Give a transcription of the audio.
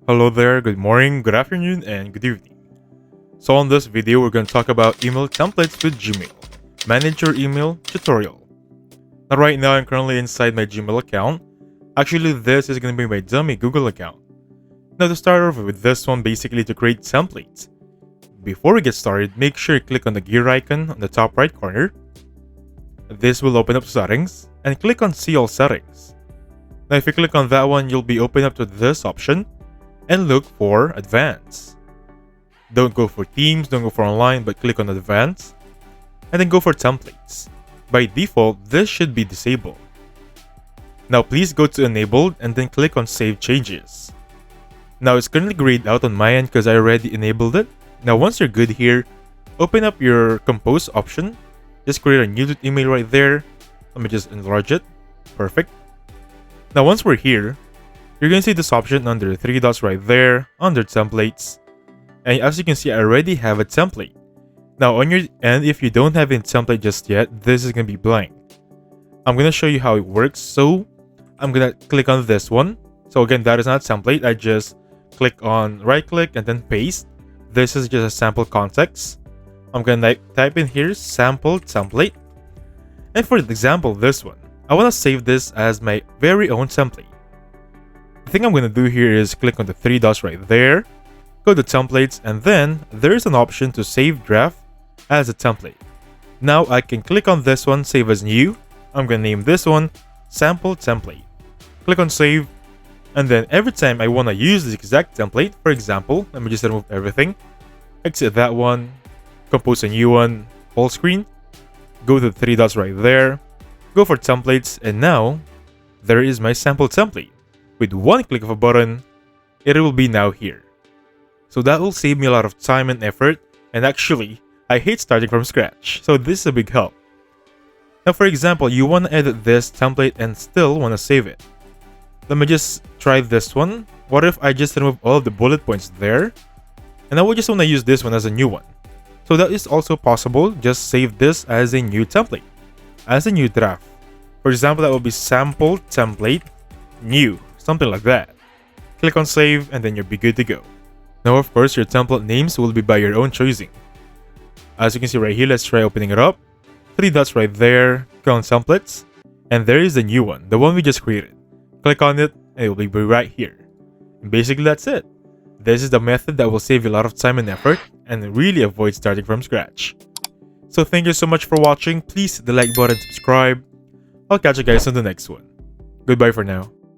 Hello there, good morning, good afternoon, and good evening. So on this video, we're going to talk about email templates with Gmail. Manage your email tutorial. Now right now, I'm currently inside my Gmail account. Actually, this is going to be my dummy Google account. Now to start off with this one, basically to create templates. Before we get started, make sure you click on the gear icon on the top right corner. This will open up settings, and click on see all settings. Now if you click on that one, you'll be opened up to this option, and look for advanced. Don't go for themes, don't go for online, but click on advanced, and then go for templates. By default, this should be disabled. Now please go to enabled and then click on save changes. Now it's currently grayed out on my end because I already enabled it. Now once you're good here, open up your compose option. Just create a new email right there. Let me just enlarge it. Perfect. Now once we're here, you're going to see this option under the three dots right there, under templates. And as you can see, I already have a template. Now on your end, if you don't have a template just yet, this is going to be blank. I'm going to show you how it works. So I'm going to click on this one. So again, that is not a template. I just click on right click and then paste. This is just a sample context. I'm going to type in here sample template. And for example, this one, I want to save this as my very own template. The thing I'm going to do here is click on the three dots right there, go to templates, and then there's an option to save draft as a template. Now I can click on this one, save as new. I'm going to name this one sample template. Click on save, and then every time I want to use this exact template, for example, let me just remove everything, exit that one, compose a new one, full screen, go to the three dots right there, go for templates, and now there is my sample template. With one click of a button, it will be now here. So that will save me a lot of time and effort, and actually, I hate starting from scratch, so this is a big help. Now for example, you want to edit this template and still want to save it. Let me just try this one. What if I just remove all of the bullet points there, and I will just want to use this one as a new one. So that is also possible, just save this as a new template, as a new draft. For example, that will be sample template new. Something like that. Click on save and then you'll be good to go. Now of course your template names will be by your own choosing. As you can see right here, let's try opening it up. Three dots right there, click on templates, and there is the new one, the one we just created. Click on it and it will be right here. And basically that's it. This is the method that will save you a lot of time and effort and really avoid starting from scratch. So thank you so much for watching. Please hit the like button, subscribe. I'll catch you guys on the next one. Goodbye for now.